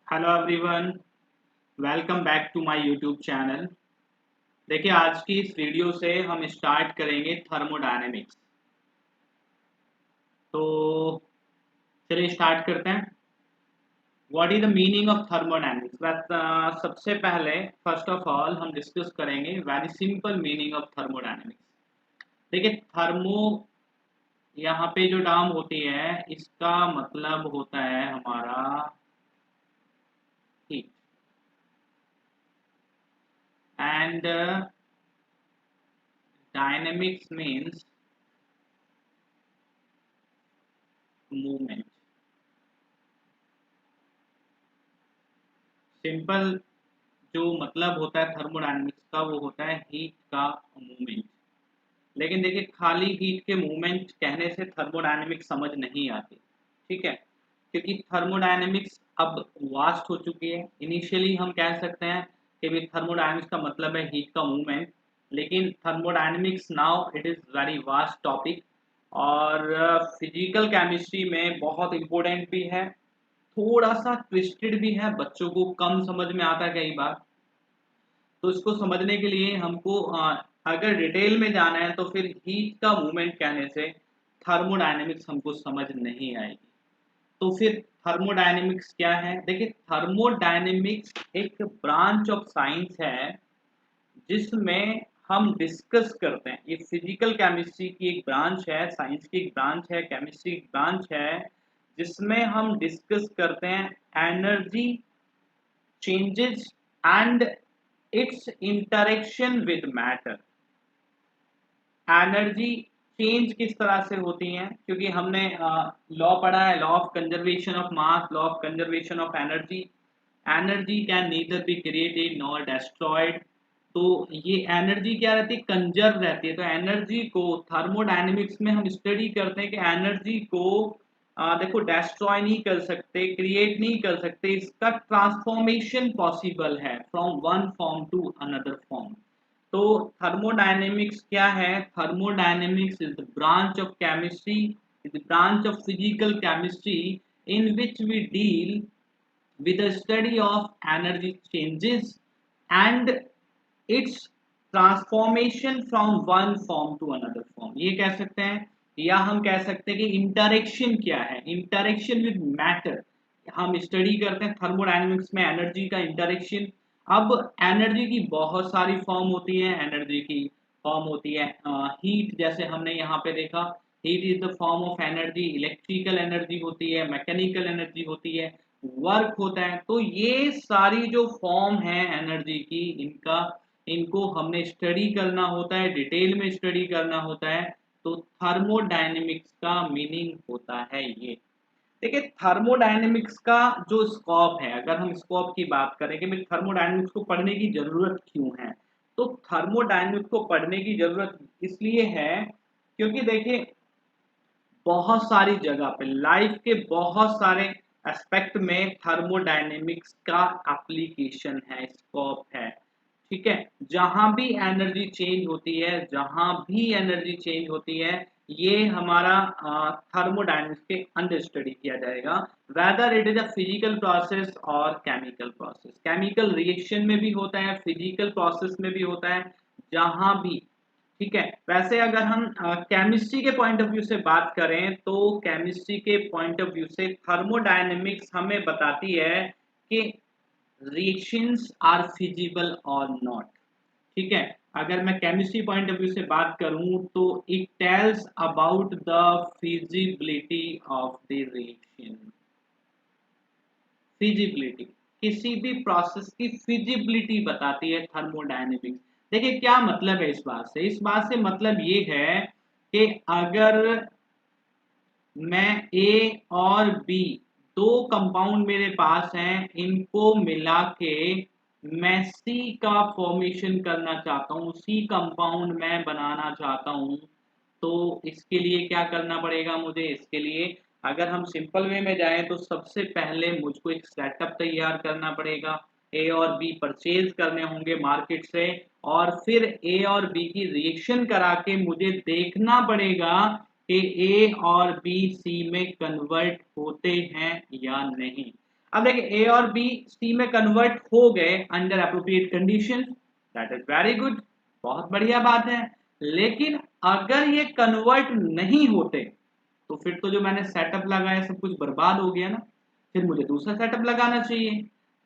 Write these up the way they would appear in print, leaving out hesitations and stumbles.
Hello everyone, welcome back to my YouTube channel. देखिए, आज की इस वीडियो से हम स्टार्ट करेंगे थर्मोडायनेमिक्स। तो चलिए स्टार्ट करते हैं। What is the meaning of thermodynamics? सबसे पहले फर्स्ट ऑफ ऑल हम डिस्कस करेंगे very simple meaning of thermodynamics. देखिए, थर्मो यहाँ पे जो टर्म होती है इसका मतलब होता है हमारा heat. And dynamics means movement. Simple जो मतलब होता है थर्मोडायनेमिक्स का वो होता है हीट का मूवमेंट। लेकिन देखिए, खाली हीट के मूवमेंट कहने से थर्मोडायनेमिक्स समझ नहीं आती। ठीक है, क्योंकि थर्मोडायनेमिक्स अब वास्ट हो चुकी है। इनिशियली हम कह सकते हैं कि भी थर्मोडायनेमिक्स का मतलब है हीट का मूवमेंट, लेकिन thermodynamics now it is very vast topic और फिजिकल केमिस्ट्री में बहुत इम्पोर्टेंट भी है, थोड़ा सा ट्विस्टेड भी है, बच्चों को कम समझ में आता है कई बार। तो इसको समझने के लिए हमको अगर डिटेल में जाना है तो फिर हीट का मूवमेंट कहने से थर्मोडायनेमिक्स हमको समझ नहीं आएगी। तो फिर थर्मोडायनेमिक्स क्या है? देखिए, थर्मोडायनेमिक्स एक ब्रांच ऑफ साइंस है जिसमें हम डिस्कस करते हैं। ये फिजिकल केमिस्ट्री की एक ब्रांच है, साइंस की एक ब्रांच है, केमिस्ट्री की ब्रांच है, जिसमें हम डिस्कस करते हैं energy changes and its interaction with matter। Energy change किस तरह से होती है? क्योंकि हमने लॉ पढ़ा है, law of conservation of mass, law of conservation of energy. Energy can neither be created nor destroyed. तो ये एनर्जी क्या रहती है? कंजर्व रहती है। तो एनर्जी को थर्मोडायनेमिक्स में हम स्टडी करते हैं कि एनर्जी को देखो, डेस्ट्रॉय नहीं कर सकते, क्रिएट नहीं कर सकते, इसका ट्रांसफॉर्मेशन पॉसिबल है from one form to another form. तो थर्मोडायनेमिक्स क्या है? Thermodynamics is the branch of chemistry, is the branch of physical chemistry in which we deal with the study of energy changes and its transformation from one form to another form, ये कह सकते हैं। या हम कह सकते हैं कि इंटरेक्शन क्या है? इंटरेक्शन विद मैटर हम स्टडी करते हैं थर्मोडायनेमिक्स में, एनर्जी का इंटरेक्शन। अब एनर्जी की बहुत सारी फॉर्म होती है। एनर्जी की फॉर्म होती है हीट, जैसे हमने यहाँ पे देखा, heat is the form of energy. Electrical energy होती है, मैकेनिकल एनर्जी होती है, वर्क होता है। तो ये सारी जो फॉर्म है एनर्जी की, इनको हमने स्टडी करना होता है, डिटेल में स्टडी करना होता है। तो थर्मोडायनेमिक्स का मीनिंग होता है ये। देखिए, थर्मोडायनेमिक्स का जो स्कोप है, अगर हम स्कोप की बात करें कि भाई थर्मोडायनेमिक्स को पढ़ने की जरूरत क्यों है, तो थर्मोडायनेमिक्स को पढ़ने की जरूरत इसलिए है क्योंकि देखिए, बहुत सारी जगह पे लाइफ के बहुत सारे एस्पेक्ट में थर्मोडायनेमिक्स का एप्लीकेशन है, स्कोप है। ठीक है, जहां भी एनर्जी चेंज होती है, जहां भी एनर्जी चेंज होती है, ये हमारा थर्मोडायनेमिक्स के अंडर स्टडी किया जाएगा। Whether it is a physical process और केमिकल प्रोसेस। केमिकल रिएक्शन में भी होता है, फिजिकल प्रोसेस में भी होता है, जहां भी। ठीक है, वैसे अगर हम केमिस्ट्री के पॉइंट ऑफ व्यू से बात करें तो केमिस्ट्री के पॉइंट ऑफ व्यू से थर्मोडायनेमिक्स हमें बताती है कि रिएक्शंस आर फिजिबल और नॉट। ठीक है, अगर मैं केमिस्ट्री पॉइंट ऑफ व्यू से बात करूं तो it tells about the feasibility of the reaction. Feasibility, किसी भी प्रोसेस की फिजिबिलिटी बताती है थर्मोडायनेमिक्स। देखिए, क्या मतलब है इस बात से? इस बात से मतलब ये है कि अगर मैं ए और बी, दो कंपाउंड मेरे पास हैं, इनको मिला के मैं सी का फॉर्मेशन करना चाहता हूँ, सी कंपाउंड मैं बनाना चाहता हूँ, तो इसके लिए क्या करना पड़ेगा मुझे? इसके लिए अगर हम सिंपल वे में जाएं तो सबसे पहले मुझको एक सेटअप तैयार करना पड़ेगा। ए और बी परचेज करने होंगे मार्केट से, और फिर ए और बी की रिएक्शन करा के मुझे देखना पड़ेगा कि ए और बी सी में कन्वर्ट होते हैं या नहीं। अब देखिए A और B C में कन्वर्ट हो गए under appropriate condition, that is very good, बहुत बढ़िया बात है। लेकिन अगर ये कन्वर्ट नहीं होते तो फिर तो जो मैंने सेटअप लगाया सब कुछ बर्बाद हो गया ना, फिर मुझे दूसरा सेटअप लगाना चाहिए।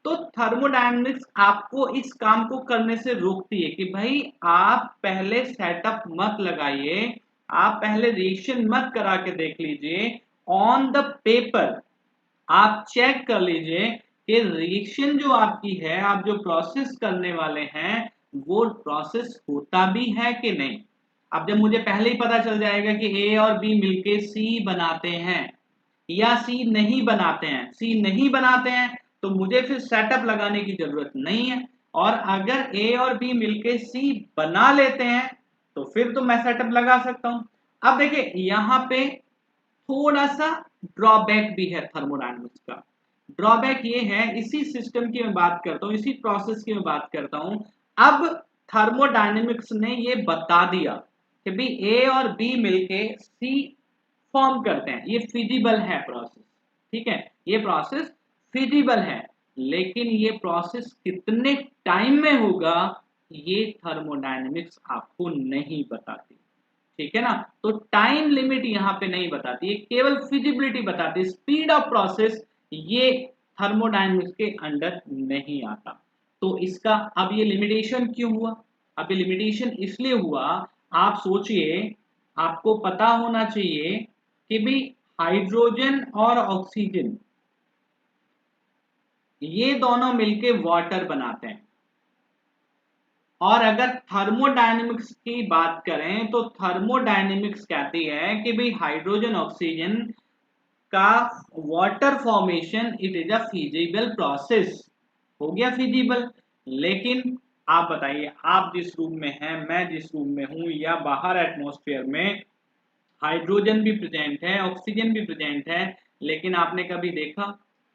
तो थर्मोडायनेमिक्स आपको इस काम को करने से रोकती है कि भाई आप पहले सेटअप मत लगाइए, आप पहले रिएक्शन मत करा के देख लीजिए, ऑन द पेपर आप चेक कर लीजिए कि रिएक्शन जो आपकी है, आप जो प्रोसेस करने वाले हैं वो प्रोसेस होता भी है कि नहीं। अब जब मुझे पहले ही पता चल जाएगा कि ए और बी मिलके सी बनाते हैं या सी नहीं बनाते हैं, सी नहीं बनाते हैं तो मुझे फिर सेटअप लगाने की जरूरत नहीं है। और अगर ए और बी मिलके सी बना लेते हैं तो फिर तो मैं सेटअप लगा सकता हूं। अब देखिए यहां पे थोड़ा सा ड्रॉबैक भी है थर्मोडायनेमिक्स का। ड्रॉबैक ये है, इसी सिस्टम की मैं बात करता हूं, इसी प्रोसेस की मैं बात करता हूं। अब थर्मोडायनेमिक्स ने ये बता दिया कि भी ए और बी मिलके सी फॉर्म करते हैं, ये फिजिबल है प्रोसेस, ठीक है, ये प्रोसेस फिजिबल है। लेकिन ये प्रोसेस कितने टाइम में होगा ये थर्मोडायनेमिक्स आपको नहीं बताती, ठीक है ना। तो टाइम लिमिट यहां पे नहीं बताती है, केवल फिजिबिलिटी बताती है, स्पीड ऑफ प्रोसेस ये थर्मोडायनेमिक्स के अंडर नहीं आता। तो इसका अब ये लिमिटेशन क्यों हुआ? अब ये लिमिटेशन इसलिए हुआ, आप सोचिए, आपको पता होना चाहिए कि भी हाइड्रोजन और ऑक्सीजन ये दोनों मिलके वाटर बनाते हैं। और अगर थर्मोडायनेमिक्स की बात करें तो थर्मोडायनेमिक्स कहती है कि भाई हाइड्रोजन ऑक्सीजन का water formation it is a feasible process, हो गया फिजिबल। लेकिन आप बताइए, आप जिस रूम में हैं, मैं जिस रूम में हूं, या बाहर एटमॉस्फेयर में हाइड्रोजन भी प्रेजेंट है, ऑक्सीजन भी प्रेजेंट है, लेकिन आपने कभी देखा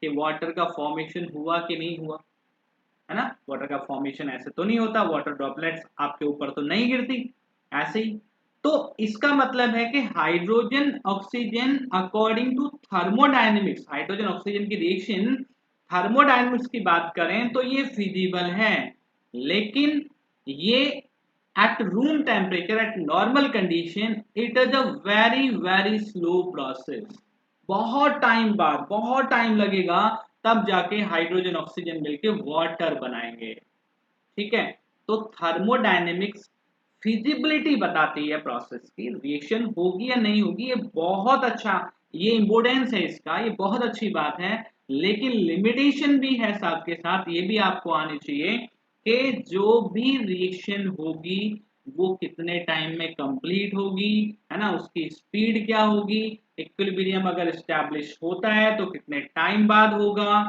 कि वाटर का फॉर्मेशन हुआ कि नहीं हुआ? है ना, वाटर का फॉर्मेशन ऐसे तो नहीं होता, वाटर ड्रॉपलेट्स आपके ऊपर तो नहीं गिरती ऐसे ही। तो इसका मतलब है कि hydrogen oxygen according to thermodynamics, hydrogen oxygen की रिएक्शन थर्मोडायनेमिक्स की बात करें तो ये फिजिबल है। लेकिन ये at room temperature, at normal condition, it is a very slow process, बहुत टाइम बाद, बहुत टाइम लगेगा, तब जाके हाइड्रोजन ऑक्सीजन मिलके वाटर बनाएंगे, ठीक है। तो थर्मोडायनेमिक्स फिजिबिलिटी बताती है प्रोसेस की, रिएक्शन होगी या नहीं होगी, ये बहुत अच्छा, ये इंपोर्टेंस है इसका, ये बहुत अच्छी बात है। लेकिन लिमिटेशन भी है साथ के साथ, ये भी आपको आनी चाहिए कि जो भी रिएक्शन होगी वो कितने टाइम में कंप्लीट होगी, है ना, उसकी स्पीड क्या होगी, इक्विलिब्रियम अगर एस्टैब्लिश होता है तो कितने टाइम बाद होगा।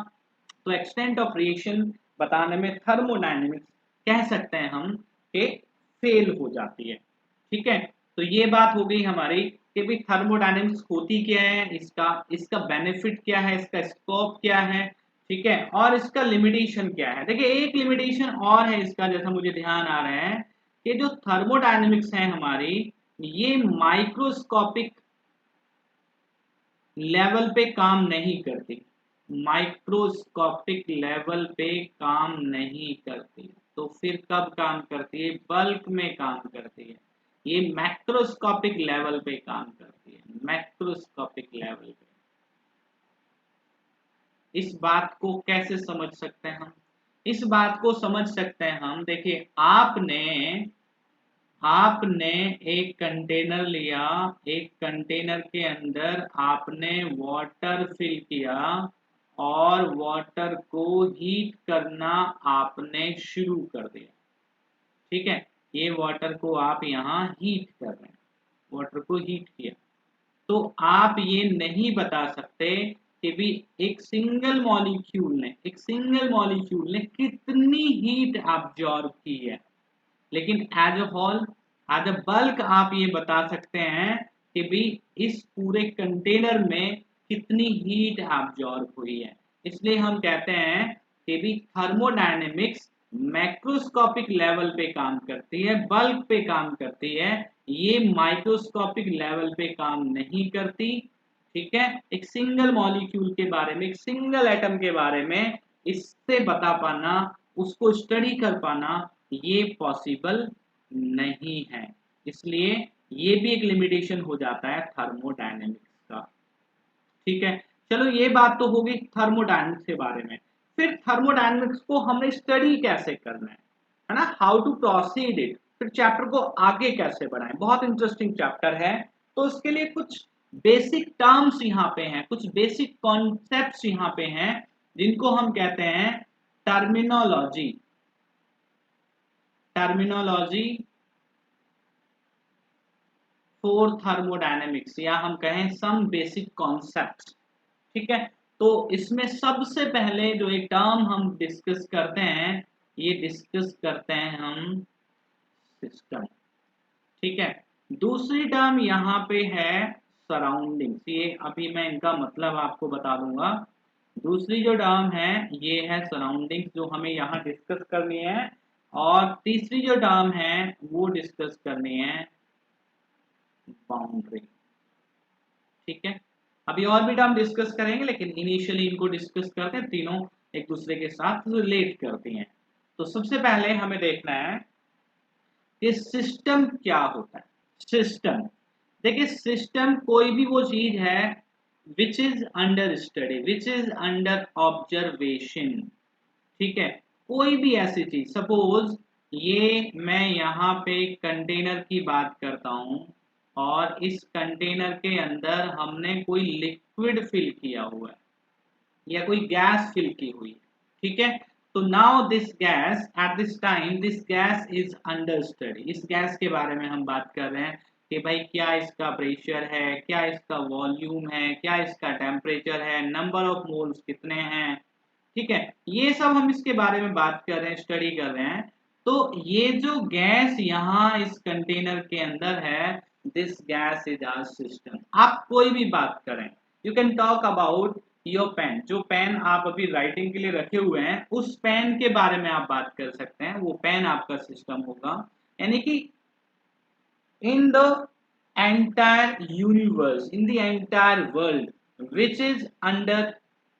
तो एक्सटेंट ऑफ रिएक्शन बताने में थर्मोडायनेमिक्स कह सकते हैं हम कि फेल हो जाती है, ठीक है। तो ये बात हो गई हमारी कि भाई थर्मोडायनेमिक्स होती क्या है, इसका इसका बेनिफिट क्या है, इसका स्कोप क्या है, ठीक है, और इसका लिमिटेशन क्या है। देखिए एक लिमिटेशन और है इसका, जैसा मुझे ध्यान आ रहा है कि जो थर्मोडायनेमिक्स है हमारी, ये माइक्रोस्कोपिक लेवल पे काम नहीं करती, माइक्रोस्कोपिक लेवल पे काम नहीं करती। तो फिर कब काम करती है? बल्क में काम करती है। ये मैक्रोस्कोपिक लेवल पे काम करती है, मैक्रोस्कोपिक लेवल पे। इस बात को कैसे समझ सकते हैं हम? इस बात को समझ सकते हैं हम, देखिए आपने आपने एक कंटेनर लिया, एक कंटेनर के अंदर आपने वाटर फिल किया और वाटर को हीट करना आपने शुरू कर दिया, ठीक है। ये वाटर को आप यहाँ हीट कर रहे हैं, वाटर को हीट किया। तो आप ये नहीं बता सकते कि भी एक सिंगल मॉलिक्यूल ने, एक सिंगल मॉलिक्यूल ने कितनी हीट अब्जॉर्ब की है। लेकिन as a whole, as a bulk आप ये बता सकते हैं कि भी इस पूरे कंटेनर में कितनी हीट एब्जॉर्ब हुई है। इसलिए हम कहते हैं कि भी थर्मोडायनेमिक्स मैक्रोस्कोपिक लेवल पे काम करती है, बल्क पे काम करती है, ये माइक्रोस्कोपिक लेवल पे काम नहीं करती, ठीक है, एक सिंगल मॉलिक्यूल के बारे में, एक सिंगल एटम के बारे में इससे बता पाना, उसको स्टडी कर पाना, ये पॉसिबल नहीं है। इसलिए ये भी एक लिमिटेशन हो जाता है थर्मोडायनेमिक्स का। ठीक है, चलो ये बात तो होगी थर्मोडायनेमिक्स के बारे में। फिर थर्मोडायनेमिक्स को हमने स्टडी कैसे करना है ना, हाउ टू प्रोसीड इट, फिर चैप्टर को आगे कैसे बढ़ाएं, बहुत इंटरेस्टिंग चैप्टर है। तो उसके लिए कुछ बेसिक टर्म्स यहाँ पे हैं, कुछ बेसिक कॉन्सेप्ट्स यहाँ पे हैं, जिनको हम कहते हैं टर्मिनोलॉजी। टर्मिनोलॉजी फॉर थर्मोडायनेमिक्स, या हम कहें सम बेसिक कॉन्सेप्ट्स। ठीक है, तो इसमें सबसे पहले जो एक टर्म हम डिस्कस करते हैं, ये डिस्कस करते हैं हम सिस्टम। ठीक है, दूसरी टर्म यहाँ पे है सराउंडिंग्स, ये अभी मैं इनका मतलब आपको बता दूंगा। दूसरी जो टर्म है ये है सराउंडिंग्स, जो हमें यहाँ डिस्कस करनी है। और तीसरी जो टर्म है वो डिस्कस करनी है बाउंड्री। ठीक है, अभी और भी टर्म डिस्कस करेंगे, लेकिन इनिशियली इनको डिस्कस करते हैं, तीनों एक दूसरे के साथ रिलेट करती हैं। तो सबसे पहले हमें देखना है कि सिस्टम क्या होता है। सिस्टम, देखिए सिस्टम कोई भी वो चीज है विच is under study, which is under observation. ठीक है, कोई भी ऐसी चीज, सपोज ये मैं यहाँ पे कंटेनर की बात करता हूं, और इस कंटेनर के अंदर हमने कोई लिक्विड फिल किया हुआ है या कोई गैस फिल की हुई है। ठीक है, तो now this gas, at this time this gas is under study. इस गैस के बारे में हम बात कर रहे हैं कि भाई क्या इसका प्रेशर है, क्या इसका वॉल्यूम है, क्या इसका टेम्परेचर है, नंबर ऑफ मोल्स कितने हैं। ठीक है, ये सब हम इसके बारे में बात कर रहे हैं, स्टडी कर रहे हैं। तो ये जो गैस यहाँ इस कंटेनर के अंदर है, this gas is our system. आप कोई भी बात करें, you can talk about your pen, जो पेन आप अभी राइटिंग के लिए रखे हुए हैं, उस पेन के बारे में आप बात कर सकते हैं, वो पेन आपका सिस्टम होगा। यानी कि in the entire universe, in the entire world, which is under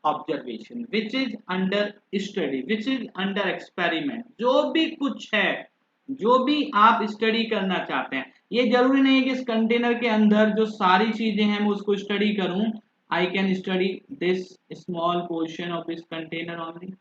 observation, which is under study, which is under experiment, जो भी कुछ है, जो भी आप स्टडी करना चाहते हैं, ये जरूरी नहीं है कि इस कंटेनर के अंदर जो सारी चीजें हैं मैं उसको स्टडी करूं। I can study this small portion of this container only,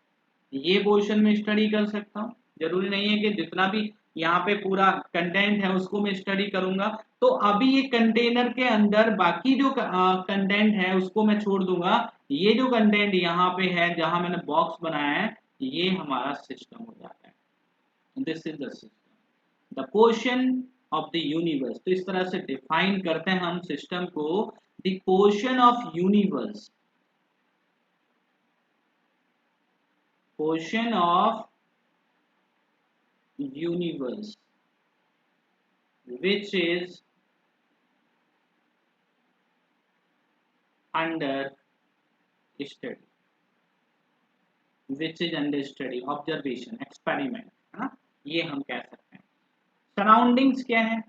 ये पोर्शन में स्टडी कर सकता हूँ। जरूरी नहीं है कि जितना भी यहाँ पे पूरा कंटेंट है उसको मैं स्टडी करूंगा। तो अभी ये कंटेनर के अंदर बाकी जो कंटेंट है उसको मैं छोड़ दूंगा, ये जो कंटेंट यहाँ पे है जहां मैंने बॉक्स बनाया है, ये हमारा सिस्टम हो जाता है। This is the system, the portion of the universe. तो इस तरह से डिफाइन करते हैं हम सिस्टम को, the portion of universe, portion of universe which is under study, which is under study, observation, experiment, है ना, ये हम कह सकते हैं। सराउंडिंग्स क्या है,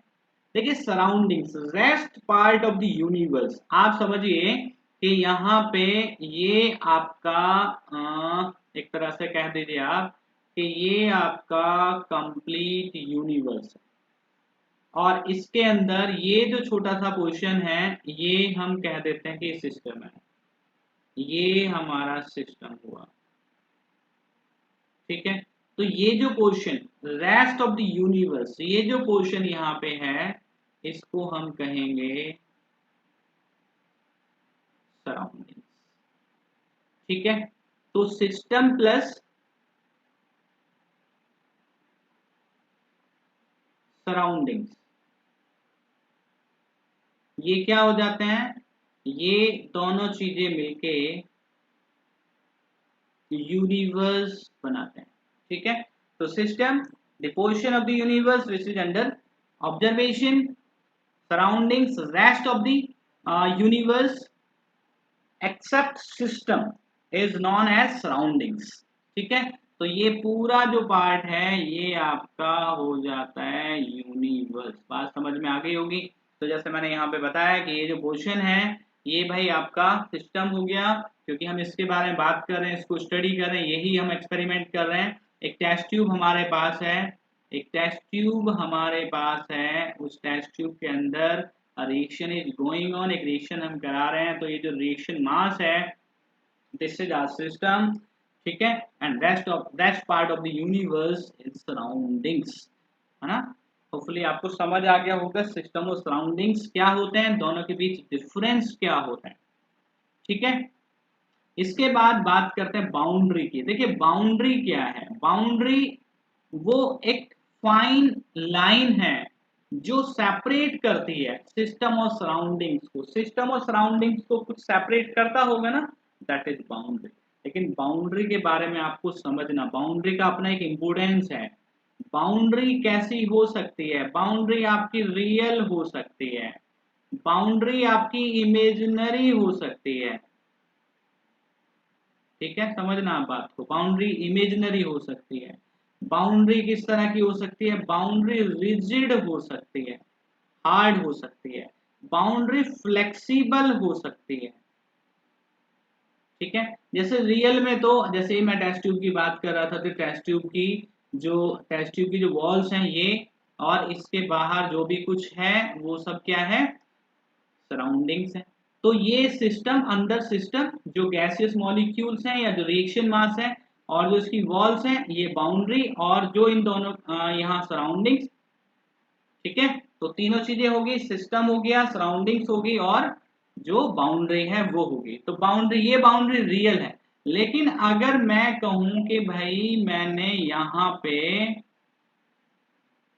देखिए surroundings rest part of the universe. आप समझिए कि यहाँ पे ये आपका एक तरह से कह दीजिए आप कि ये आपका कंप्लीट यूनिवर्स है, और इसके अंदर ये जो छोटा सा पोर्शन है ये हम कह देते हैं कि सिस्टम है, ये हमारा सिस्टम हुआ। ठीक है, तो ये जो portion rest of the universe, ये जो पोर्शन यहाँ पे है इसको हम कहेंगे सराउंडिंग्स। ठीक है, तो सिस्टम प्लस सराउंडिंग्स ये क्या हो जाते हैं, ये दोनों चीजें मिलके यूनिवर्स बनाते हैं। ठीक है, तो system the portion of the universe which is under observation, surroundings rest of the universe except system is known as surroundings. ठीक है, तो ये पूरा जो पार्ट है ये आपका हो जाता है यूनिवर्स। बात समझ में आ गई होगी। तो जैसे मैंने यहाँ पे बताया कि ये जो पोर्शन है ये भाई आपका सिस्टम हो गया, क्योंकि हम इसके बारे में बात कर रहे हैं, इसको स्टडी कर रहे हैं, यही हम एक्सपेरिमेंट कर रहे हैं। एक टेस्ट ट्यूब हमारे पास है, एक टेस्ट ट्यूब हमारे पास है, उस टेस्ट ट्यूब के अंदर रिएक्शन इज गोइंग ऑन, एक रिएक्शन हम करा रहे हैं। तो ये जो रिएक्शन मास है, दिस इज आवर सिस्टम, ठीक है। And rest part of the universe is surroundings, है ना। होपफुली आपको समझ आ गया होगा सिस्टम और सराउंडिंग्स क्या होते हैं, दोनों के बीच डिफरेंस क्या होता है, ठीक है। इसके बाद बात करते हैं बाउंड्री की। देखिए बाउंड्री क्या है, बाउंड्री वो एक फाइन लाइन है जो सेपरेट करती है सिस्टम और सराउंडिंग्स को। सिस्टम और सराउंडिंग्स को कुछ सेपरेट करता होगा ना, दैट इज बाउंड्री। लेकिन बाउंड्री के बारे में आपको समझना, बाउंड्री का अपना एक इम्पोर्टेंस है। बाउंड्री कैसी हो सकती है, बाउंड्री आपकी रियल हो सकती है, बाउंड्री आपकी इमेजिनरी हो सकती है, ठीक है। समझना आप बात को, बाउंड्री इमेजिनरी हो सकती है। बाउंड्री किस तरह की हो सकती है, बाउंड्री रिजिड हो सकती है, हार्ड हो सकती है, बाउंड्री फ्लेक्सिबल हो सकती है, ठीक है। जैसे रियल में तो, जैसे ही मैं टेस्ट ट्यूब की बात कर रहा था, तो टेस्ट ट्यूब की जो वॉल्स हैं ये, और इसके बाहर जो भी कुछ है वो सब क्या है, सराउंडिंग्स है। तो ये सिस्टम, अंदर सिस्टम जो गैसियस मॉलिक्यूल्स हैं या जो रिएक्शन मास है, और जो इसकी वॉल्स हैं ये बाउंड्री, और जो इन दोनों यहाँ सराउंडिंग्स, ठीक है। तो तीनों चीजें होगी, सिस्टम हो गया, सराउंडिंग्स होगी, और जो बाउंड्री है वो होगी। तो बाउंड्री, ये बाउंड्री रियल है। लेकिन अगर मैं कहूं कि भाई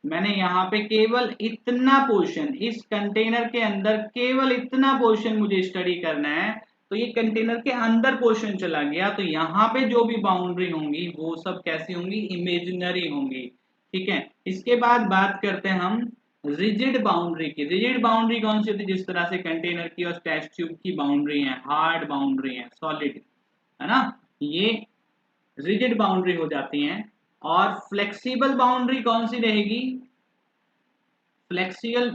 मैंने यहाँ पे केवल इतना पोर्शन, इस कंटेनर के अंदर केवल इतना पोर्शन मुझे स्टडी करना है, तो ये कंटेनर के अंदर पोर्शन चला गया, तो यहाँ पे जो भी बाउंड्री होंगी वो सब कैसी होंगी, इमेजिनरी होंगी, ठीक है। इसके बाद बात करते हैं हम रिजिड बाउंड्री की। रिजिड बाउंड्री कौन सी होती है, जिस तरह से कंटेनर की और टेस्ट ट्यूब की बाउंड्री है, हार्ड बाउंड्री है, सॉलिड, है ना, ये रिजिड बाउंड्री हो जाती हैं। और फ्लेक्सिबल बाउंड्री कौन सी रहेगी, फ्लेक्सिबल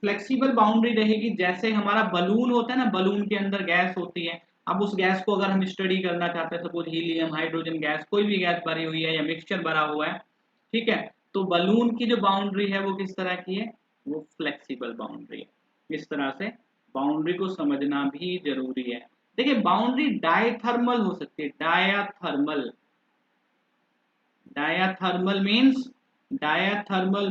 फ्लेक्सिबल बाउंड्री रहेगी, जैसे हमारा बलून होता है ना, बलून के अंदर गैस होती है। अब उस गैस को अगर हम स्टडी करना चाहते हैं, सपोज हीलियम, हाइड्रोजन गैस, कोई भी गैस भरी हुई है या मिक्सचर भरा हुआ है, ठीक है। तो बलून की जो बाउंड्री है वो किस तरह की है, वो फ्लेक्सिबल बाउंड्री है। इस तरह से बाउंड्री को समझना भी जरूरी है। देखिए बाउंड्री डायथर्मल हो सकती है, डायाथर्मल, डायाथर्मल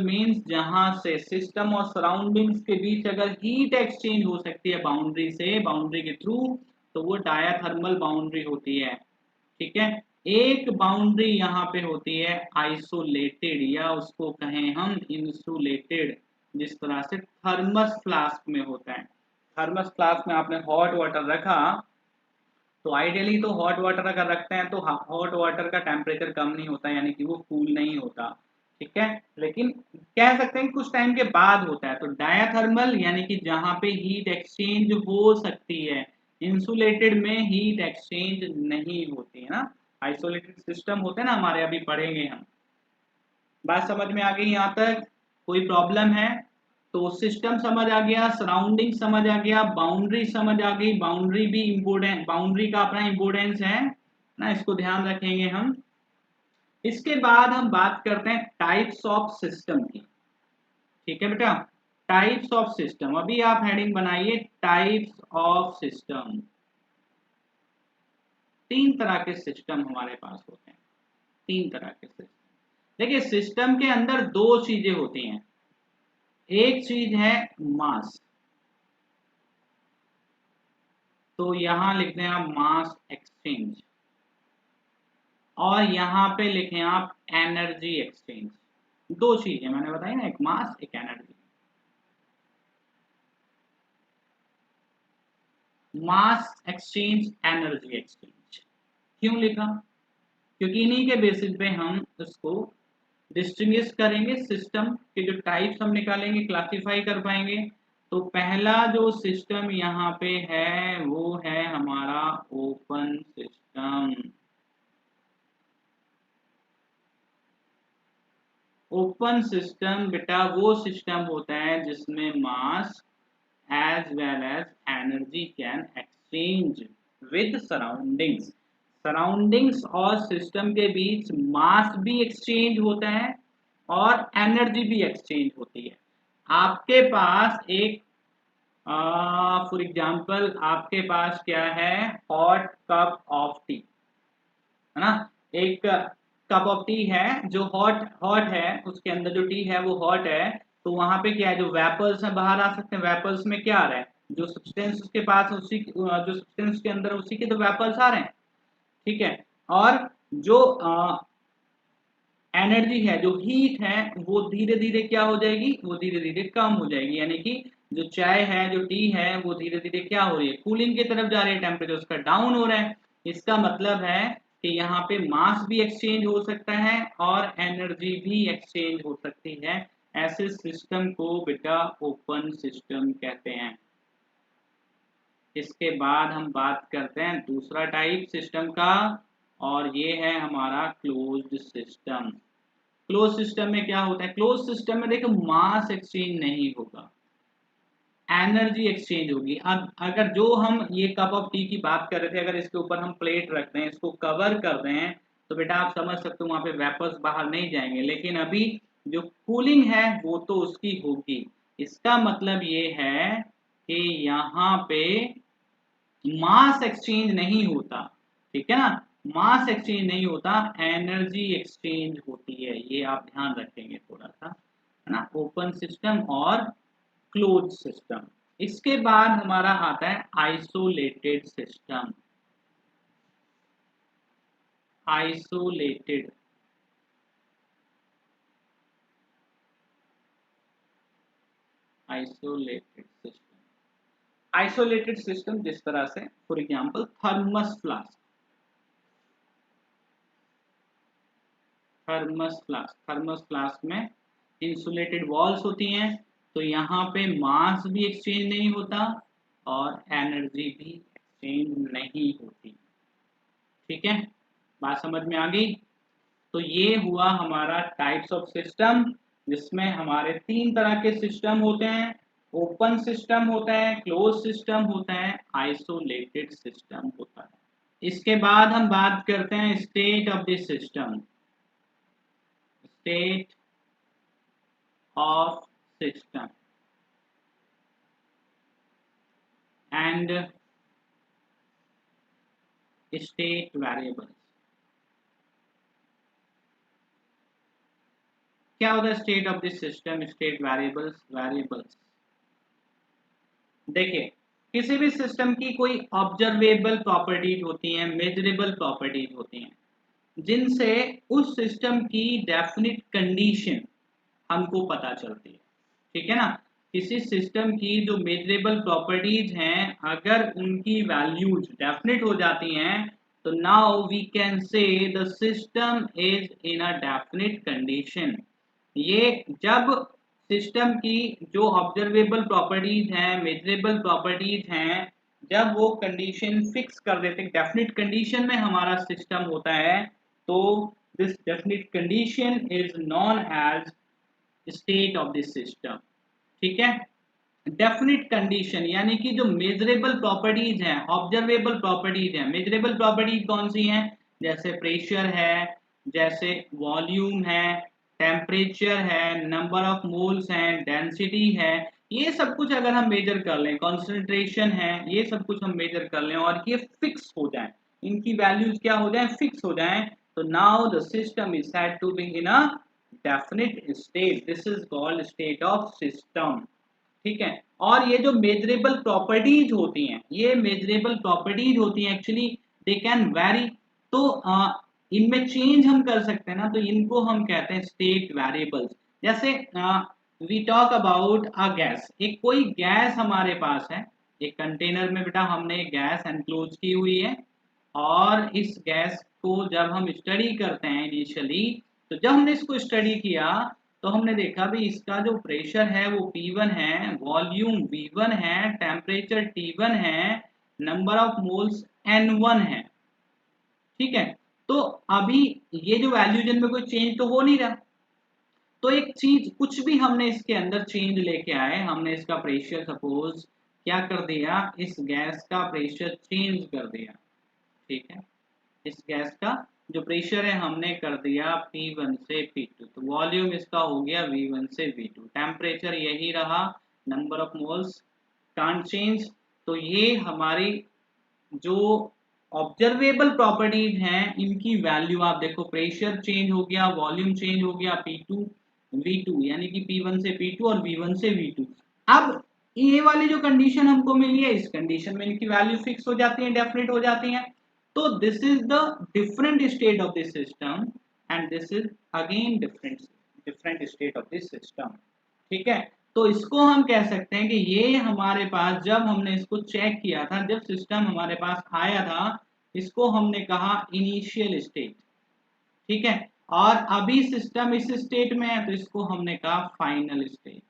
मीन्स जहां से सिस्टम और सराउंडिंग्स के बीच अगर हीट एक्सचेंज हो सकती है बाउंड्री से, बाउंड्री के थ्रू, तो वो डायाथर्मल बाउंड्री होती है, ठीक है। एक बाउंड्री यहाँ पे होती है आइसोलेटेड, या उसको कहें हम इंसुलेटेड, जिस तरह से थर्मस फ्लास्क में होता है। थर्मस फ्लास्क में आपने हॉट वाटर रखा, तो आइडियली तो हॉट वाटर अगर रखते हैं तो हॉट वाटर का टेम्परेचर कम नहीं होता, यानी कि वो कूल नहीं होता, ठीक है। लेकिन कह सकते हैं कुछ टाइम के बाद होता है। तो डायाथर्मल यानी कि जहां पे हीट एक्सचेंज हो सकती है, इंसुलेटेड में हीट एक्सचेंज नहीं होती है ना। आइसोलेटेड सिस्टम होते हैं ना हमारे, अभी पढ़ेंगे हम। बात समझ में आ गई यहाँ तक, कोई प्रॉब्लम है? तो सिस्टम समझ आ गया, सराउंडिंग समझ आ गया, बाउंड्री समझ आ गई। बाउंड्री भी इम्पोर्टेंट, बाउंड्री का अपना इम्पोर्टेंस है ना, इसको ध्यान रखेंगे हम। इसके बाद हम बात करते हैं टाइप्स ऑफ सिस्टम की, ठीक है बेटा। टाइप्स ऑफ सिस्टम, अभी आप हेडिंग बनाइए टाइप्स ऑफ सिस्टम। तीन तरह के सिस्टम हमारे पास होते हैं, तीन तरह के सिस्टम। देखिए सिस्टम के अंदर दो चीजें होती हैं, एक चीज है मास, तो यहां लिखते हैं आप मास एक्सचेंज, और यहां पे लिखें आप एनर्जी एक्सचेंज। दो चीजें मैंने बताई ना, एक मास एक एनर्जी। मास एक्सचेंज, एनर्जी एक्सचेंज क्यों लिखा, क्योंकि इन्हीं के बेसिस पे हम इसको डिस्टिंग्विश करेंगे, सिस्टम के जो टाइप्स हम निकालेंगे, क्लासिफाई कर पाएंगे। तो पहला जो सिस्टम यहाँ पे है वो है हमारा ओपन सिस्टम। ओपन सिस्टम बेटा वो सिस्टम होता है जिसमें mass as well as energy can exchange with surroundings. Surroundings और सिस्टम के बीच मास भी एक्सचेंज होता है और एनर्जी भी एक्सचेंज होती है। आपके पास एक फॉर एग्जाम्पल आपके पास क्या है, हॉट कप ऑफ टी, है ना। एक कप ऑफ टी है जो हॉट हॉट है, उसके अंदर जो टी है वो हॉट है, तो वहां पे क्या है, जो वेपर्स है बाहर आ सकते हैं। वेपर्स में क्या आ रहा है, जो सब्सटेंस उसके पास उसी जो सब्सटेंस के अंदर उसी के तो वेपर्स आ रहे हैं, ठीक है। और जो एनर्जी है, जो हीट है, वो धीरे धीरे क्या हो जाएगी, वो धीरे धीरे कम हो जाएगी। यानी कि जो चाय है, जो टी है, वो धीरे धीरे क्या हो रही है, कूलिंग की तरफ जा रही है, टेम्परेचर उसका डाउन हो रहा है। इसका मतलब है कि यहाँ पे मास भी एक्सचेंज हो सकता है और एनर्जी भी एक्सचेंज हो सकती है। ऐसे सिस्टम को बेटा ओपन सिस्टम कहते हैं। इसके बाद हम बात करते हैं दूसरा टाइप सिस्टम का, और ये है हमारा क्लोज्ड सिस्टम। क्लोज सिस्टम में क्या होता है, क्लोज सिस्टम में देखो मास एक्सचेंज नहीं होगा, एनर्जी एक्सचेंज होगी। अब अगर जो हम ये कप ऑफ टी की बात कर रहे थे, अगर इसके ऊपर हम प्लेट रख दें, इसको कवर कर दें, तो बेटा आप समझ सकते हो वहां पे वेपर्स बाहर नहीं जाएंगे। लेकिन अभी जो कूलिंग है वो तो उसकी होगी। इसका मतलब ये है कि यहाँ पे मास एक्सचेंज नहीं होता, ठीक है ना, मास एक्सचेंज नहीं होता, एनर्जी एक्सचेंज होती है। ये आप ध्यान रखेंगे थोड़ा सा, है ना, ओपन सिस्टम और क्लोज सिस्टम। इसके बाद हमारा आता है isolated system. Isolated isolated system. Isolated system जिस तरह से, for example thermos flask, thermos flask में इंसुलेटेड वॉल्स होती हैं, तो यहाँ पे मास भी एक्सचेंज नहीं होता और एनर्जी भी एक्सचेंज नहीं होती, ठीक है, बात समझ में आ गई। तो ये हुआ हमारा टाइप्स ऑफ सिस्टम, जिसमें हमारे तीन तरह के सिस्टम होते हैं, ओपन सिस्टम होता है, क्लोज सिस्टम होता है, आइसोलेटेड सिस्टम होता है। इसके बाद हम बात करते हैं state of the system. State of system and state variables. क्या होता है state of the system, state variables. देखिए, किसी भी सिस्टम की कोई ऑब्जर्वेबल प्रॉपर्टीज होती हैं, मेजरेबल प्रॉपर्टीज होती हैं, जिनसे उस सिस्टम की डेफिनिट कंडीशन हमको पता चलती है, ठीक है ना। किसी सिस्टम की जो मेजरेबल प्रॉपर्टीज हैं, अगर उनकी वैल्यूज डेफिनिट हो जाती हैं, तो now we can say the system is in a definite condition. ये जब सिस्टम की जो ऑब्जर्वेबल प्रॉपर्टीज हैं, मेजरेबल प्रॉपर्टीज हैं, जब वो कंडीशन फिक्स कर देते हैं, डेफिनिट कंडीशन में हमारा सिस्टम होता है, तो this definite condition is known as state of the system, ठीक है। डेफिनिट कंडीशन यानी कि जो मेजरेबल प्रॉपर्टीज हैं, ऑब्जर्वेबल प्रॉपर्टीज हैं। मेजरेबल प्रॉपर्टीज कौन सी हैं, जैसे प्रेशर है, जैसे वॉल्यूम है, टेम्परेचर है, नंबर ऑफ मोल्स हैं, डेंसिटी है, ये सब कुछ अगर हम मेजर कर लें, कॉन्सेंट्रेशन है, ये सब कुछ हम मेजर कर लें और ये फिक्स हो जाए, इनकी वैल्यूज क्या हो जाए, फिक्स हो जाए, तो now the system is said to be in a definite state. This is called state of system, ठीक है। और ये जो मेजरेबल प्रॉपर्टीज होती हैं, ये मेजरेबल प्रॉपर्टीज होती हैं, एक्चुअली दे कैन वेरी, तो इनमें चेंज हम कर सकते हैं ना, तो इनको हम कहते हैं स्टेट वेरिएबल्स। जैसे we talk about a gas, एक कोई गैस हमारे पास है, एक कंटेनर में बेटा हमने गैस एनक्लोज की हुई है, और इस गैस को जब हम स्टडी करते हैं इनिशियली, तो जब हमने इसको स्टडी किया, तो हमने देखा भी इसका जो प्रेशर है वो P1 है, वॉल्यूम V1 है, टेम्परेचर T1 है, नंबर ऑफ मोल्स N1 है, ठीक है। तो अभी ये जो वैल्यू जिनमें कोई चेंज तो हो नहीं रहा, तो एक चीज कुछ भी हमने इसके अंदर चेंज लेके आए, हमने इसका प्रेशर सपोज क्या कर दिया, इस गैस का प्रेशर चेंज कर दिया, ठीक है, इस गैस का जो प्रेशर है हमने कर दिया P1 से P2, तो वॉल्यूम इसका हो गया V1 से V2, टेम्परेचर यही रहा, number of moles can't change. तो ये हमारी जो ऑब्जर्वेबल प्रॉपर्टीज हैं इनकी वैल्यू आप देखो, प्रेशर चेंज हो गया, वॉल्यूम चेंज हो गया, P2 V2 यानी कि P1 से P2 और V1 से V2। अब ये वाली जो कंडीशन हमको मिली है, इस कंडीशन में इनकी वैल्यू फिक्स हो जाती है, डेफिनेट हो जाती है। तो this is the different state of this system and this is again different state of this system, ठीक है। तो इसको हम कह सकते हैं कि ये हमारे पास जब हमने इसको चेक किया था, जब सिस्टम हमारे पास आया था, इसको हमने कहा इनिशियल स्टेट, ठीक है, और अभी सिस्टम इस स्टेट में है तो इसको हमने कहा फाइनल स्टेट।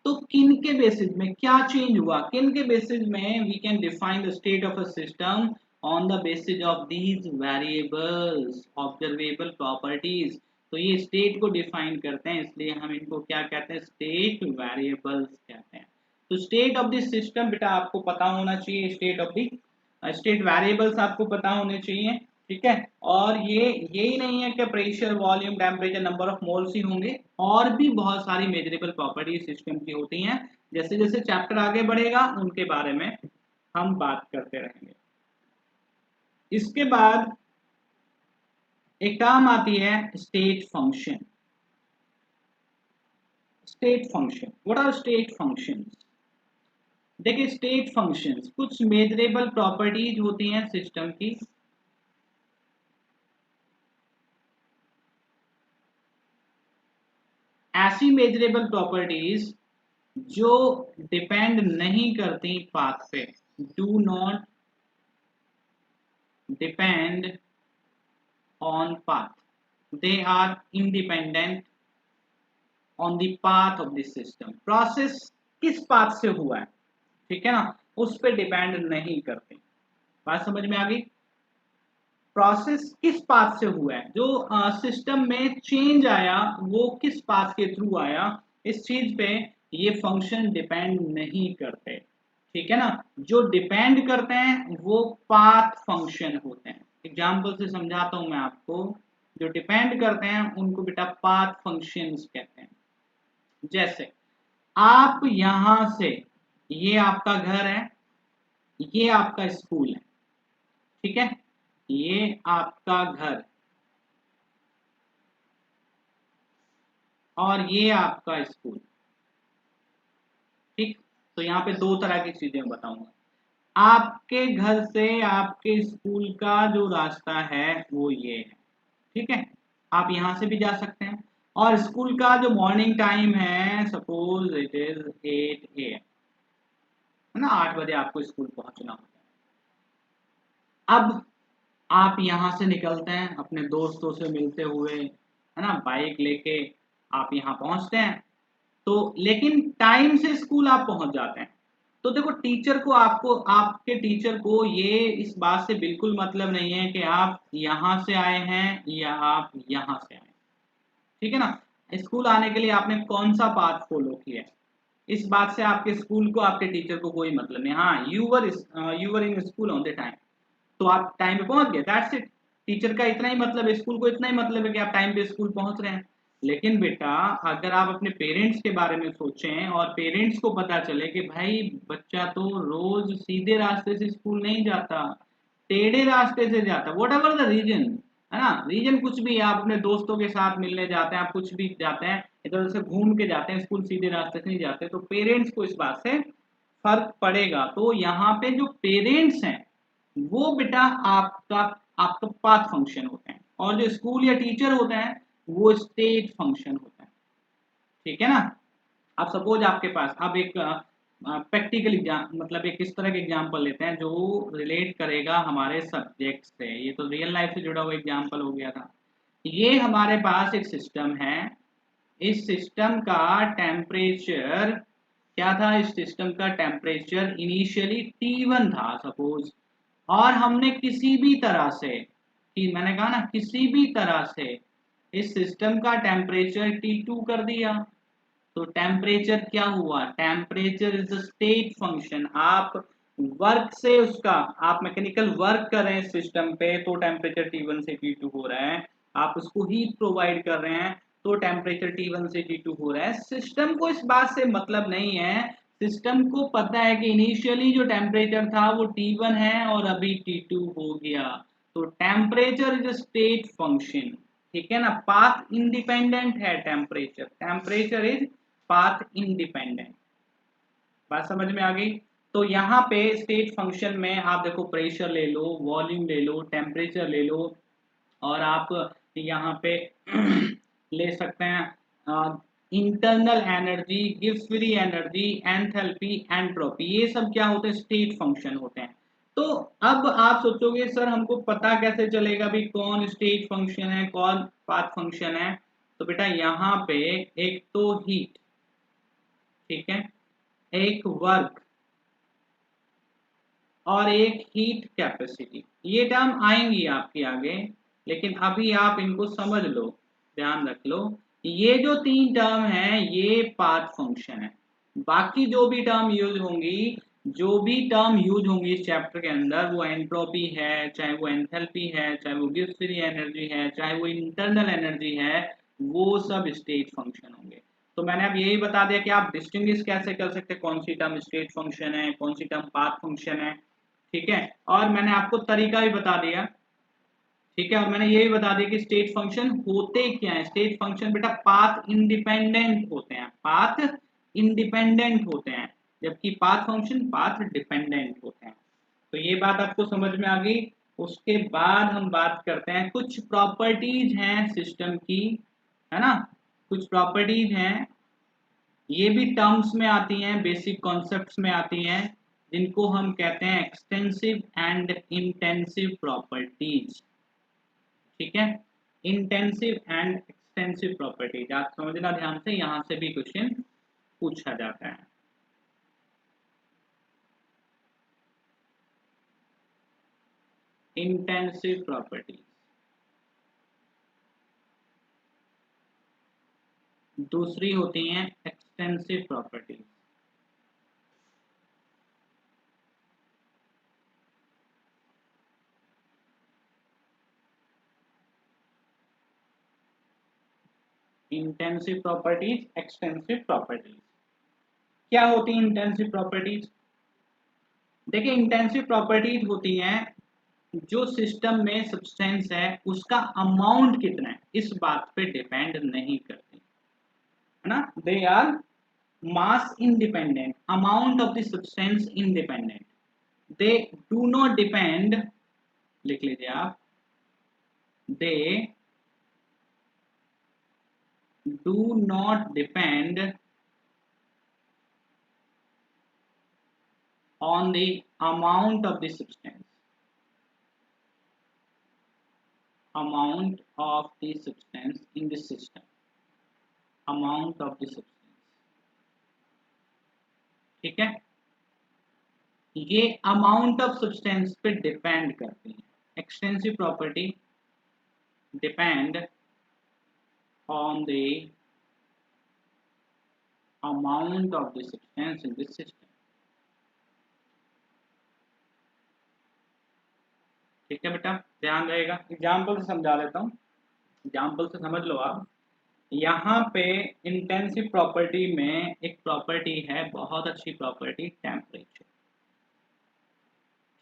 तो किन के बेसिस में क्या चेंज हुआ, किन के बेसिस में we can define the state of a system on the basis of these variables observable properties. तो ये स्टेट को डिफाइन करते हैं, इसलिए हम इनको क्या कहते हैं, स्टेट वेरिएबल्स कहते हैं। तो स्टेट ऑफ दिस सिस्टम बेटा आपको पता होना चाहिए, state of the state variables आपको पता होने चाहिए, ठीक है। और ये यही नहीं है कि pressure, volume, temperature, number of moles ही होंगे, और भी बहुत सारी मेजरेबल प्रॉपर्टी सिस्टम की होती हैं। जैसे जैसे चैप्टर आगे बढ़ेगा उनके बारे में हम बात करते रहेंगे। इसके बाद एक टर्म आती है state function. State function, what are state functions? देखिए स्टेट फंक्शंस कुछ मेजरेबल प्रॉपर्टीज होती हैं सिस्टम की, ऐसी मेजरेबल प्रॉपर्टीज जो डिपेंड नहीं करती पाथ पे, do not depend on path, they are independent on the path of this system. Process किस पाथ से हुआ है, ठीक है ना, उस पर डिपेंड नहीं करते। बात समझ में आ गई? प्रोसेस किस पाथ से हुआ है, जो सिस्टम में चेंज आया वो किस पाथ के थ्रू आया, इस चीज पे ये फंक्शन डिपेंड नहीं करते, ठीक है ना। जो डिपेंड करते हैं वो पाथ फंक्शन होते हैं। एग्जाम्पल से समझाता हूं मैं आपको, जो डिपेंड करते हैं उनको बेटा पाथ फंक्शंस कहते हैं। जैसे आप यहां से, ये आपका घर है, ये आपका स्कूल है, ठीक है, ये आपका घर और ये आपका स्कूल, ठीक। तो यहाँ पे दो तरह की चीजें बताऊंगा। आपके घर से आपके स्कूल का जो रास्ता है वो ये है, ठीक है, आप यहां से भी जा सकते हैं। और स्कूल का जो मॉर्निंग टाइम है, सपोज इट इज 8 AM, है ना, 8 बजे आपको स्कूल पहुंचना होता है। अब आप यहां से निकलते हैं अपने दोस्तों से मिलते हुए, है ना, बाइक लेके आप यहाँ पहुंचते हैं, तो लेकिन टाइम से स्कूल आप पहुंच जाते हैं। तो देखो टीचर को, आपको, आपके टीचर को ये इस बात से बिल्कुल मतलब नहीं है कि आप यहां से आए हैं या आप यहां से आए, ठीक है ना। स्कूल आने के लिए आपने कौन सा पाथ फॉलो किया है, इस बात से आपके स्कूल को, आपके टीचर को कोई मतलब नहीं। हाँ, you were in school on the time, तो आप टाइम पे पहुंच गए, दैट्स इट। टीचर का इतना ही मतलब है, स्कूल को इतना ही मतलब है कि आप टाइम पे स्कूल पहुंच रहे हैं। लेकिन बेटा अगर आप अपने पेरेंट्स के बारे में सोचें और पेरेंट्स को पता चले कि भाई बच्चा तो रोज सीधे रास्ते से स्कूल नहीं जाता, टेढ़े रास्ते से जाता, व्हाट एवर द रीजन, है ना, रीजन कुछ भी, आप अपने दोस्तों के साथ मिलने जाते हैं, आप कुछ भी जाते हैं, इधर उधर से घूम के जाते हैं, स्कूल सीधे रास्ते से नहीं जाते, तो पेरेंट्स को इस बात से फर्क पड़ेगा। तो यहाँ पे जो पेरेंट्स हैं वो बेटा आपका आपका पाथ फंक्शन होते हैं, और जो स्कूल या टीचर होते हैं वो स्टेट फंक्शन होते हैं, ठीक है ना। अब सपोज आपके पास, अब एक प्रैक्टिकल एग्जाम, मतलब एक इस तरह के एग्जांपल लेते हैं जो रिलेट करेगा हमारे सब्जेक्ट से। ये तो रियल लाइफ से जुड़ा हुआ एग्जांपल हो गया था। ये हमारे पास एक सिस्टम है, इस सिस्टम का टेम्परेचर क्या था, इस सिस्टम का टेम्परेचर इनिशियली T1 था सपोज, और हमने किसी भी तरह से, कि मैंने कहा ना किसी भी तरह से, इस सिस्टम का टेम्परेचर T2 कर दिया, तो टेम्परेचर क्या हुआ, temperature is the state function. आप वर्क से उसका, आप मैकेनिकल वर्क कर रहे हैं सिस्टम पे तो टेम्परेचर T1 से T2 हो रहा है, आप उसको हीट प्रोवाइड कर रहे हैं तो टेम्परेचर T1 से T2 हो रहा है। सिस्टम को इस बात से मतलब नहीं है, सिस्टम को पता है कि इनिशियली जो टेम्परेचर था वो T1 है और अभी T2 हो गया। तो टेम्परेचर इज स्टेट फंक्शन, ठीक है ना, पाथ इंडिपेंडेंट है temperature, temperature is path independent. बात समझ में आ गई। तो यहाँ पे स्टेट फंक्शन में आप देखो प्रेशर ले लो, वॉल्यूम ले लो, टेम्परेचर ले लो, और आप यहाँ पे ले सकते हैं internal energy, gives free energy, enthalpy, entropy, ये सब क्या होते हैं, स्टेट फंक्शन होते हैं। तो अब आप सोचोगे सर हमको पता कैसे चलेगा भी कौन स्टेट फंक्शन है कौन पाथ फंक्शन है। तो बेटा यहाँ पे एक तो हीट, ठीक है, एक वर्क और एक हीट कैपेसिटी, ये टर्म आएंगी आपके आगे, लेकिन अभी आप इनको समझ लो, ध्यान रख लो। ये जो तीन टर्म है ये पाथ फंक्शन है। बाकी जो भी टर्म यूज होंगी, जो भी टर्म यूज होंगी इस चैप्टर के अंदर, वो एंट्रोपी है, चाहे वो एंथैल्पी है, चाहे वो गिव्स फ्री एनर्जी है, चाहे वो इंटरनल एनर्जी है, वो सब स्टेट फंक्शन होंगे। तो मैंने अब यही बता दिया कि आप डिस्टिंग्विश कैसे कर सकते हैं कौन सी टर्म स्टेट फंक्शन है कौन सी टर्म पाथ फंक्शन है, ठीक है। और मैंने आपको तरीका भी बता दिया, ठीक है, और मैंने ये भी बता दिया कि स्टेट फंक्शन होते क्या है। स्टेट फंक्शन बेटा पाथ इंडिपेंडेंट होते हैं, पाथ इंडिपेंडेंट होते हैं, जबकि पाथ फंक्शन पाथ डिपेंडेंट होते हैं। तो ये बात आपको समझ में आ गई। उसके बाद हम बात करते हैं कुछ प्रॉपर्टीज हैं सिस्टम की, है ना, कुछ प्रॉपर्टीज हैं, ये भी टर्म्स में आती हैं, बेसिक कॉन्सेप्ट्स में आती हैं, जिनको हम कहते हैं एक्सटेंसिव एंड इंटेंसिव प्रॉपर्टीज, ठीक है, इंटेंसिव एंड एक्सटेंसिव प्रॉपर्टीज। आप समझना ध्यान से, यहां से भी क्वेश्चन पूछा जाता है। इंटेंसिव प्रॉपर्टीज, दूसरी होती हैं extensive properties. Intensive properties, extensive properties, क्या होती है इंटेंसिव प्रॉपर्टीज? देखिए इंटेंसिव प्रॉपर्टीज होती हैं जो सिस्टम में सब्सटेंस है उसका अमाउंट कितना है इस बात पे डिपेंड नहीं करती, है ना, they are mass independent, amount of the substance independent, they do not depend, लिख लीजिए आप, they do not depend on the amount of the substance, amount of the substance in the system, amount of the substance, ठीक है, ये amount of substance पे depend करती है। Extensive property depend on the amount of the substance in the system, ठीक है बेटा, ध्यान रहेगा। एग्जाम्पल से समझा देता हूँ, एग्जाम्पल से समझ लो आप। यहाँ पे इंटेंसिव प्रॉपर्टी में एक प्रॉपर्टी है, बहुत अच्छी प्रॉपर्टी, टेम्परेचर,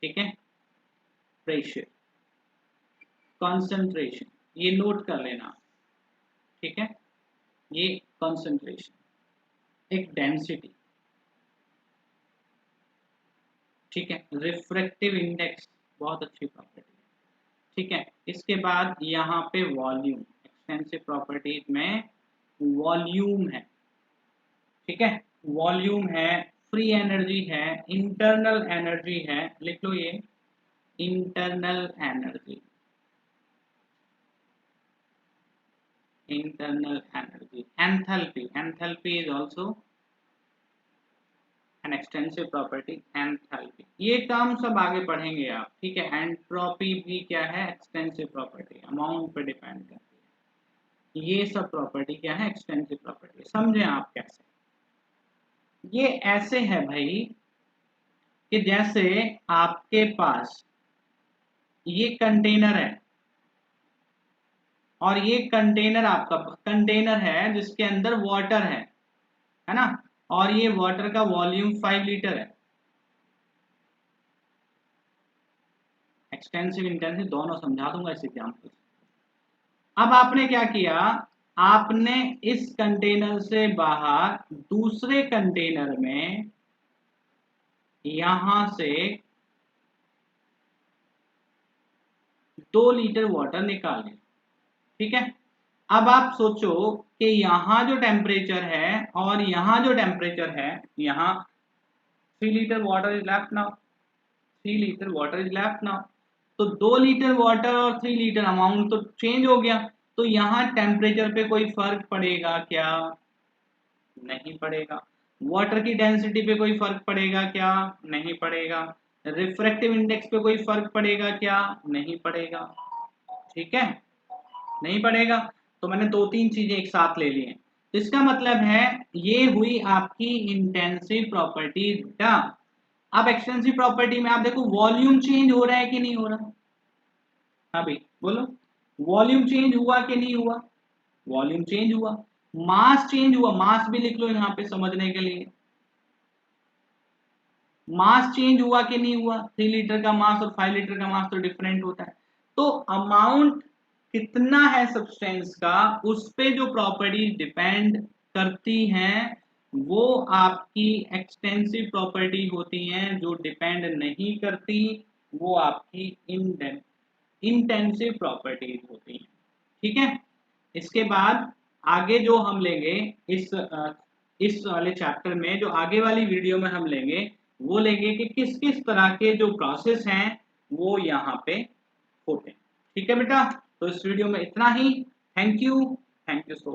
ठीक है, प्रेशर, कंसंट्रेशन, ये नोट कर लेना, ठीक है, ये कंसंट्रेशन, एक डेंसिटी, ठीक है, रिफ्रैक्टिव इंडेक्स, बहुत अच्छी प्रॉपर्टी है, ठीक है। इसके बाद यहाँ पे वॉल्यूम, एक्सटेंसिव प्रॉपर्टीज में वॉल्यूम है, ठीक है, वॉल्यूम है, फ्री एनर्जी है, इंटरनल एनर्जी है, लिख लो ये internal energy, internal energy, enthalpy, enthalpy is also an extensive property, enthalpy, ये टर्म सब आगे पढ़ेंगे आप, ठीक है। एंट्रोपी भी क्या है, एक्सटेंसिव प्रॉपर्टी, अमाउंट पे डिपेंड करती है, ये सब प्रॉपर्टी क्या है, एक्सटेंसिव प्रॉपर्टी। समझें आप कैसे, ये ऐसे है भाई कि जैसे आपके पास ये कंटेनर है और ये कंटेनर आपका कंटेनर है जिसके अंदर वाटर है ना, और ये वाटर का वॉल्यूम 5 लीटर है। एक्सटेंसिव इंटेंसिव दोनों समझा दूंगा इस एग्जाम्पल से। अब आपने क्या किया, आपने इस कंटेनर से बाहर दूसरे कंटेनर में यहां से 2 लीटर वाटर निकाल लिया, ठीक है। अब आप सोचो कि यहां जो टेम्परेचर है और यहां जो टेम्परेचर है, यहां 3 litre water is left now, 3 litre water is left now. तो 2 लीटर वाटर और 3 लीटर अमाउंट तो चेंज हो गया, तो यहाँ टेम्परेचर पे कोई फर्क पड़ेगा क्या, नहीं पड़ेगा। वाटर की डेंसिटी पे कोई फर्क पड़ेगा क्या, नहीं पड़ेगा। रिफ्रैक्टिव इंडेक्स पे कोई फर्क पड़ेगा क्या, नहीं पड़ेगा, ठीक है, नहीं पड़ेगा। तो मैंने 2-3 चीजें एक साथ ले ली हैं, तो इसका मतलब है ये हुई आपकी इंटेंसिव प्रॉपर्टी डन। अब एक्सटेंसिव प्रॉपर्टी में आप देखो वॉल्यूम चेंज हो रहा है कि नहीं हो रहा, अभी बोलो, वॉल्यूम चेंज हुआ कि नहीं हुआ, वॉल्यूम चेंज हुआ। मास चेंज हुआ, मास भी लिख लो यहाँ पे समझने के लिए, मास चेंज हुआ कि नहीं हुआ, 3 लीटर का मास और 5 लीटर का मास तो डिफरेंट होता है। तो अमाउंट कितना है सब्सटेंस का, उस पे जो प्रॉपर्टी डिपेंड करती हैं वो आपकी एक्सटेंसिव प्रॉपर्टी होती हैं, जो डिपेंड नहीं करती वो आपकी इंटेंसिव प्रॉपर्टीज होती हैं, ठीक है। इसके बाद आगे जो हम लेंगे इस वाले चैप्टर में, जो आगे वाली वीडियो में हम लेंगे, वो लेंगे कि किस किस तरह के जो प्रोसेस हैं वो यहाँ पे होते हैं, ठीक है बेटा। तो इस वीडियो में इतना ही, थैंक यू सो